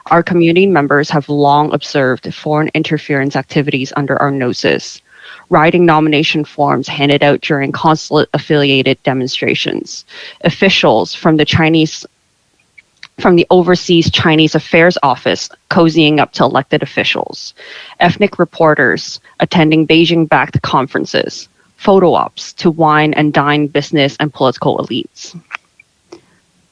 Our community members have long observed foreign interference activities under our noses. Riding nomination forms handed out during consulate-affiliated demonstrations. Officials from the Overseas Chinese Affairs Office cozying up to elected officials. Ethnic reporters attending Beijing-backed conferences. Photo ops to wine and dine business and political elites.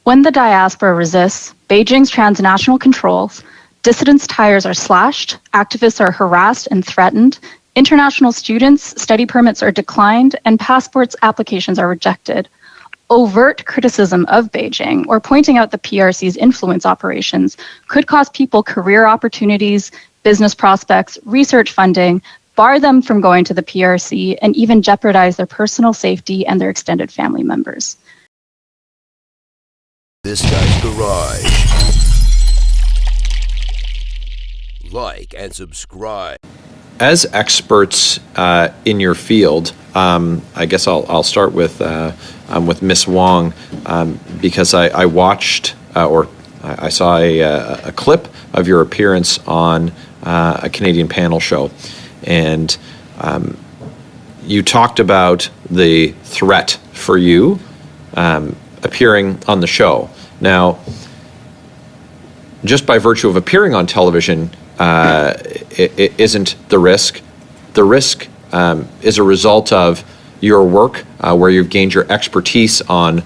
When the diaspora resists Beijing's transnational controls, dissidents' tires are slashed, activists are harassed and threatened, international students' study permits are declined, and passports applications are rejected. Overt criticism of Beijing or pointing out the PRC's influence operations could cost people career opportunities, business prospects, research funding, bar them from going to the PRC, and even jeopardize their personal safety and their extended family members. This Guy's Garage. Like and subscribe. As experts in your field, I guess I'll start with Miss Wong because I watched or I saw a clip of your appearance on a Canadian panel show, and you talked about the threat for you appearing on the show. Now, just by virtue of appearing on television, it isn't the risk. The risk is a result of your work, where you've gained your expertise on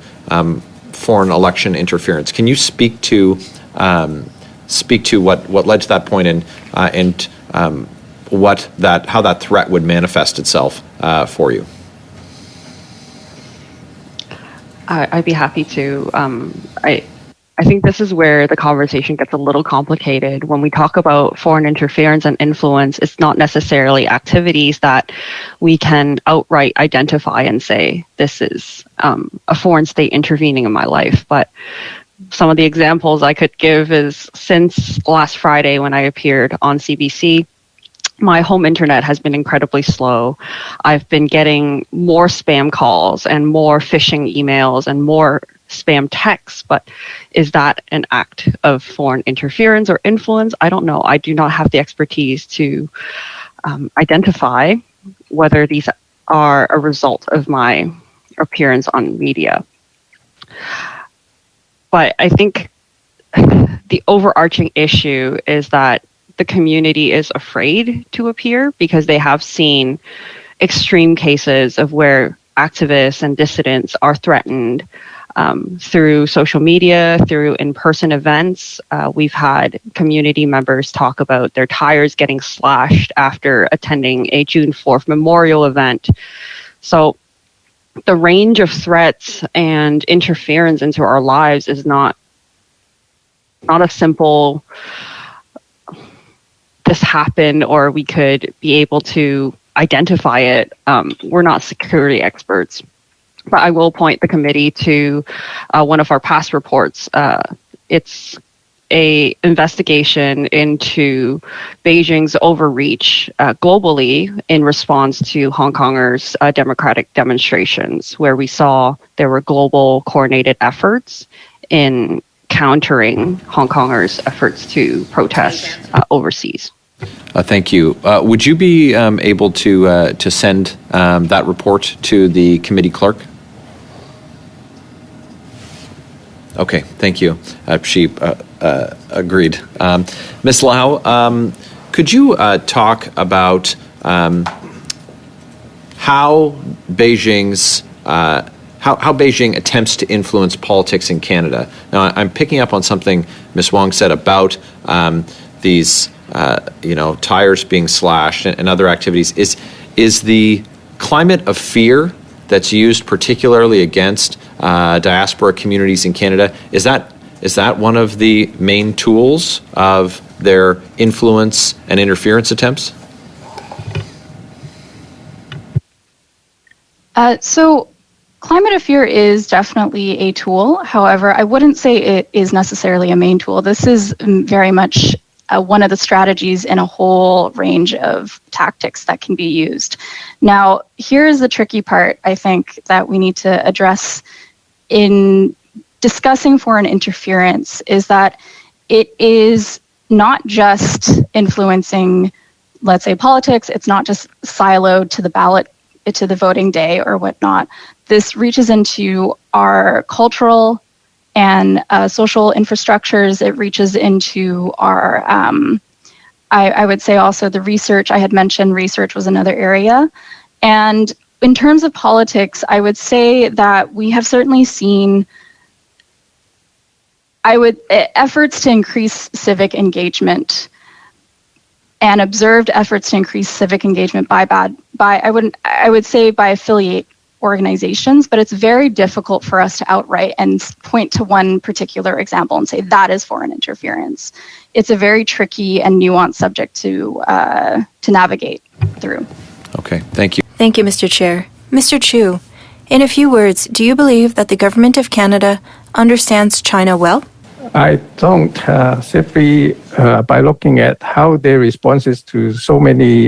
foreign election interference. Can you speak to what led to that point and how that threat would manifest itself for you? I'd be happy to. I think this is where the conversation gets a little complicated. When we talk about foreign interference and influence, it's not necessarily activities that we can outright identify and say, this is a foreign state intervening in my life. But some of the examples I could give is since last Friday when I appeared on CBC, my home internet has been incredibly slow. I've been getting more spam calls and more phishing emails and more spam texts, but is that an act of foreign interference or influence? I don't know. I do not have the expertise to identify whether these are a result of my appearance on media. But I think the overarching issue is that the community is afraid to appear because they have seen extreme cases of where activists and dissidents are threatened through social media, through in-person events. We've had community members talk about their tires getting slashed after attending a June 4th memorial event. So the range of threats and interference into our lives is not a simple, this happened or we could be able to identify it. We're not security experts. But I will point the committee to one of our past reports. It's a investigation into Beijing's overreach globally in response to Hong Kongers' democratic demonstrations, where we saw there were global coordinated efforts in countering Hong Kongers' efforts to protest overseas. Thank you. Would you be able to send that report to the committee clerk? Okay, thank you. She agreed. Ms. Lau, could you talk about how Beijing's how Beijing attempts to influence politics in Canada? Now, I'm picking up on something Ms. Wong said about these tires being slashed and other activities. Is the climate of fear that's used particularly against diaspora communities in Canada, is that one of the main tools of their influence and interference attempts? So climate of fear is definitely a tool. However, I wouldn't say it is necessarily a main tool. This is very much one of the strategies in a whole range of tactics that can be used. Now, here's the tricky part, I think, that we need to address in discussing foreign interference is that it is not just influencing, let's say, politics. It's not just siloed to the ballot, to the voting day or whatnot. This reaches into our cultural and social infrastructures. It reaches into our, I would say also the research. I had mentioned research was another area. And in terms of politics, I would say that we have certainly seen efforts to increase civic engagement and observed efforts to increase civic engagement I would say by affiliate organizations, but it's very difficult for us to outright and point to one particular example and say that is foreign interference. It's a very tricky and nuanced subject to navigate through. Okay, thank you. Thank you, Mr. Chair. Mr. Chu, in a few words, do you believe that the Government of Canada understands China well? I don't, simply by looking at how their responses to so many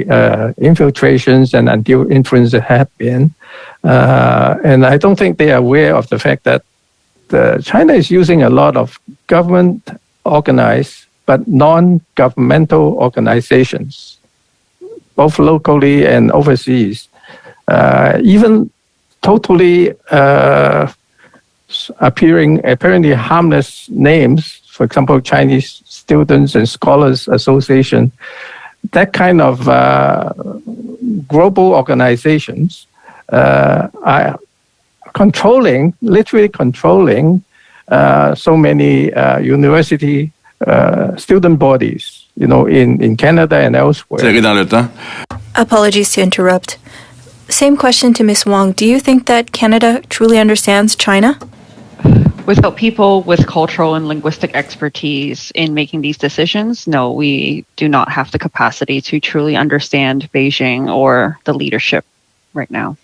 infiltrations and undue influence have been. And I don't think they are aware of the fact that China is using a lot of government-organized but non-governmental organizations, both locally and overseas, even totally apparently harmless names, for example, Chinese Students and Scholars Association, that kind of global organizations are literally controlling so many university student bodies, in Canada and elsewhere. Apologies to interrupt. Same question to Ms. Wong. Do you think that Canada truly understands China? Without people with cultural and linguistic expertise in making these decisions, no, we do not have the capacity to truly understand Beijing or the leadership right now.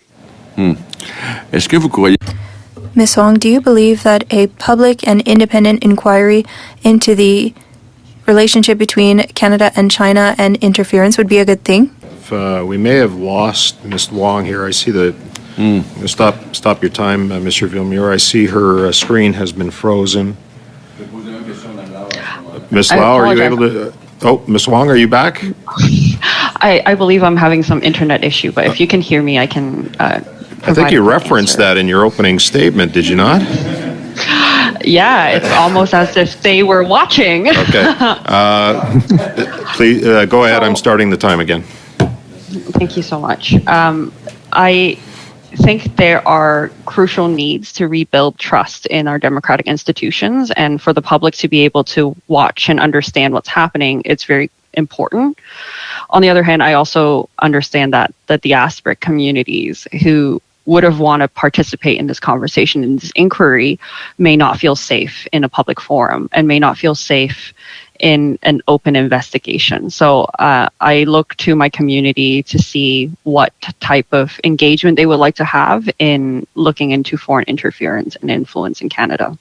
Ms. Wong, do you believe that a public and independent inquiry into the relationship between Canada and China and interference would be a good thing? We may have lost Ms. Wong here. I see that. Stop your time, Mr. Villemure. I see her screen has been frozen. Ms. Lau, are you able to? Oh, Ms. Wong, are you back? I believe I'm having some internet issue, but if you can hear me, I can. I think you referenced that in your opening statement, did you not? Yeah, it's almost as if they were watching. Okay. Please go ahead. I'm starting the time again. Thank you so much. I think there are crucial needs to rebuild trust in our democratic institutions, and for the public to be able to watch and understand what's happening, it's very important. On the other hand, I also understand that the diasporic communities who would have want to participate in this conversation, in this inquiry, may not feel safe in a public forum and may not feel safe in an open investigation. So I look to my community to see what type of engagement they would like to have in looking into foreign interference and influence in Canada.